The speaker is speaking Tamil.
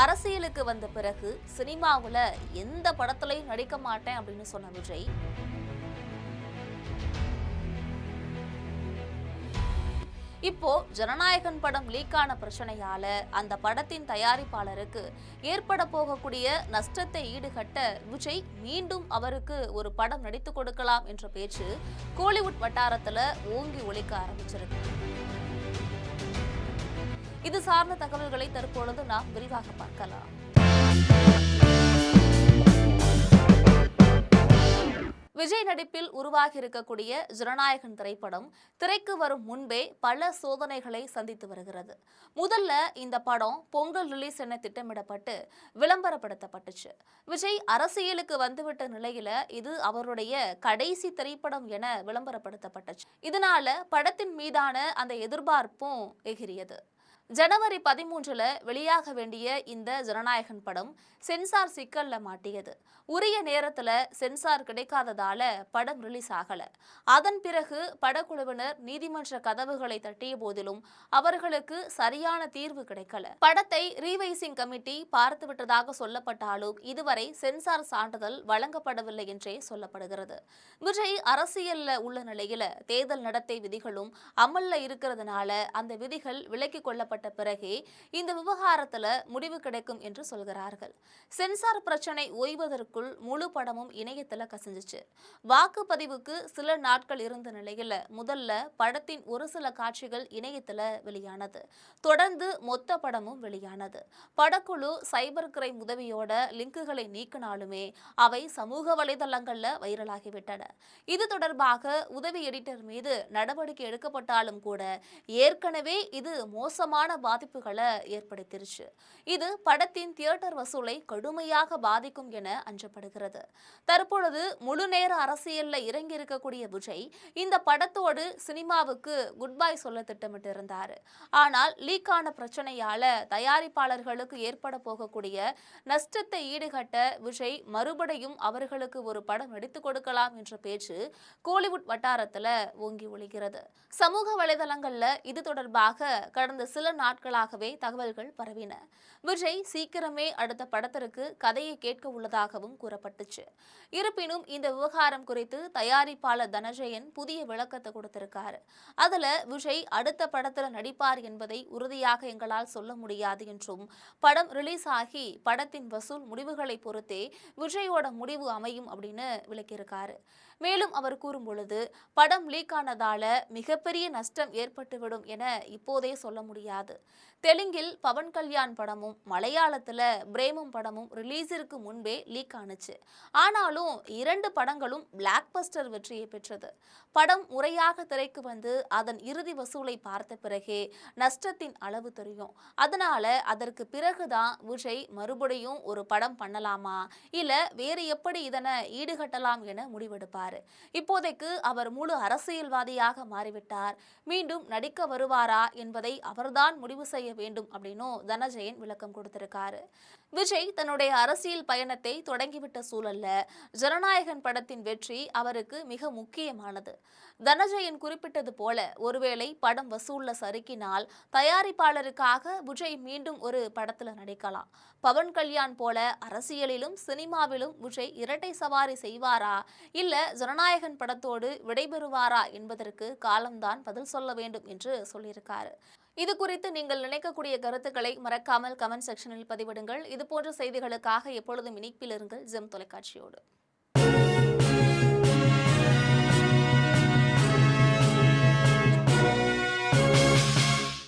அரசியலுக்கு வந்த பிறகு சினிமாவுல எந்த படத்துலயும் நடிக்க மாட்டேன் அப்படின்னு சொன்ன விஜய் இப்போ ஜனநாயகன் படம் லீக் ஆன பிரச்சனையால அந்த படத்தின் தயாரிப்பாளருக்கு ஏற்பட போகக்கூடிய நஷ்டத்தை ஈடுகட்ட விஜய் மீண்டும் அவருக்கு ஒரு படம் நடித்து கொடுக்கலாம் என்ற பேச்சு கோலிவுட் வட்டாரத்துல ஓங்கி ஒலிக்க ஆரம்பிச்சிருக்கு. இது சார்ந்த தகவல்களை தற்பொழுது நாம் விரிவாக பார்க்கலாம். விஜய் நடிப்பில் உருவாகி இருக்கக்கூடிய ஜனநாயகன் திரைப்படம் திரைக்கு வரும் முன்பே பல சோதனைகளை சந்தித்து வருகிறது. முதல்ல இந்த படம் பொங்கல் ரிலீஸ் என திட்டமிடப்பட்டு விளம்பரப்படுத்தப்பட்டுச்சு. விஜய் அரசியலுக்கு வந்துவிட்ட நிலையில இது அவருடைய கடைசி திரைப்படம் என விளம்பரப்படுத்தப்பட்டுச்சு. இதனால படத்தின் மீதான அந்த எதிர்பார்ப்பும் எகிரியது. ஜனவரி 13 வெளியாக வேண்டிய இந்த ஜனநாயகன் படம் சென்சார் சிக்கல்ல மாட்டியது. உரிய நேரத்துல சென்சார் கிடைக்காததால படம் ரிலீஸ் ஆகல. அதன் பிறகு படக்குழுவினர் நீதிமன்ற கதவுகளை தட்டிய போதிலும் அவர்களுக்கு சரியான தீர்வு கிடைக்கல. படத்தை ரீவைசிங் கமிட்டி பார்த்து விட்டதாக சொல்லப்பட்டாலும் இதுவரை சென்சார் சான்றிதழ் வழங்கப்படவில்லை என்றே சொல்லப்படுகிறது. விஜய் அரசியல்ல உள்ள நிலையில தேர்தல் நடத்தை விதிகளும் அமல்ல இருக்கிறதுனால அந்த விதிகள் விலக்கிக் கொள்ளப்பட்ட பிறகே இந்த விவகாரத்துல முடிவு கிடைக்கும் என்று சொல்கிறார்கள். சென்சார் பிரச்சனை ஓய்வதற்குள் முழு படமும் இணையத்துல கசிஞ்சிச்சு. வாக்குப்பதிவுக்கு சில நாட்கள் இருந்த நிலையில முதல்ல படத்தின் ஒரு சில காட்சிகள் இணையத்துல வெளியானது. தொடர்ந்து மொத்த படமும் வெளியானது. படக்குழு சைபர் கிரைம் உதவியோட லிங்குகளை நீக்கினாலுமே அவை சமூக வலைதளங்கள்ல வைரலாகிவிட்டன. இது தொடர்பாக உதவி எடிட்டர் மீது நடவடிக்கை எடுக்கப்பட்டாலும் கூட ஏற்கனவே இது மோசமான பாதிப்புகளை ஏற்படுத்திருச்சு. இது படத்தின் தியேட்டர் வசூலை கடுமையாக பாதிக்கும் என அஞ்சப்படுகிறது. தற்பொழுது முழு நேர அரசியல்ல இறங்கி இருக்கக்கூடிய விஜய் இந்த படத்தோடு சினிமாவுக்கு குட் பை சொல்ல திட்டமிட்டிருந்தார். ஆனால் லீக்கான பிரச்சனையால தயாரிப்பாளர்களுக்கு ஏற்பட போகக்கூடிய நஷ்டத்தை ஈடுகட்ட விஜய் மறுபடியும் அவர்களுக்கு ஒரு படம் நடித்துக் கொடுக்கலாம் என்ற பேச்சு கோலிவுட் வட்டாரத்துல ஓங்கி ஒலிக்கிறது. சமூக வலைதளங்கள்ல இது தொடர்பாக கடந்த சில நாட்களாகவே தகவல்கள் பரவின. விஜய் சீக்கிரமே அடுத்த படத்திற்கு கதையை கேட்க உள்ளதாகவும் கூறப்பட்டுச்சு. இருப்பினும் இந்த விவகாரம் குறித்து தயாரிப்பாளர் தனஞ்சயன் புதிய விளக்கத்தை கொடுத்திருக்காரு. அதுல விஜய் அடுத்த படத்துல நடிப்பார் என்பதை உறுதியாக எங்களால் சொல்ல முடியாது என்றும் படம் ரிலீஸ் ஆகி படத்தின் வசூல் முடிவுகளை பொறுத்தே விஜயோட முடிவு அமையும் அப்படின்னு விளக்கியிருக்காரு. மேலும் அவர் கூறும் பொழுது படம் லீக் ஆனதால மிகப்பெரிய நஷ்டம் ஏற்பட்டுவிடும் என இப்போதே சொல்ல முடியாது. தெலுங்கில் பவன் கல்யாண் படமும் மலையாளத்துல பிரேமம் படமும் ரிலீஸிற்கு முன்பே லீக் ஆனுச்சு. ஆனாலும் இரண்டு படங்களும் பிளாக் பஸ்டர் வெற்றியை பெற்றது. படம் முறையாக திரைக்கு வந்து அதன் இறுதி வசூலை பார்த்த பிறகே நஷ்டத்தின் அளவு தெரியும். அதனால அதற்கு பிறகுதான் விஜய் மறுபடியும் ஒரு படம் பண்ணலாமா இல்ல வேறு எப்படி இதனை ஈடுகட்டலாம் என முடிவெடுப்பார். இப்போதைக்கு அவர் முழு அரசியல்வாதியாக மாறிவிட்டார். மீண்டும் நடிக்க வருவாரா என்பதை அவர்தான் முடிவு செய்ய வேண்டும் அப்படின்னு தனஞ்சயன் விளக்கம் கொடுத்திருக்காரு. விஜய் தன்னுடைய அரசியல் பயணத்தை தொடங்கிவிட்ட சூழல்ல ஜனநாயகன் படத்தின் வெற்றி அவருக்கு மிக முக்கியமானது. தனஞ்சயன் குறிப்பிட்டது போல ஒருவேளை படம் வசூல்ல சறுக்கினால் தயாரிப்பாளருக்காக விஜய் மீண்டும் ஒரு படத்துல நடிக்கலாம். பவன் கல்யாண் போல அரசியலிலும் சினிமாவிலும் விஜய் இரட்டை சவாரி செய்வாரா இல்ல ஜனநாயகன் படத்தோடு விடைபெறுவாரா என்பதற்கு காலம்தான் பதில் சொல்ல வேண்டும் என்று சொல்லியிருக்காரு. இது குறித்து நீங்கள் நினைக்கக்கூடிய கருத்துக்களை மறக்காமல் கமெண்ட் செக்ஷனில் பதிவிடுங்கள். இதுபோன்ற செய்திகளுக்காக எப்பொழுதும் இணைப்பில் இருங்கள் ஜெம் தொலைக்காட்சியோடு.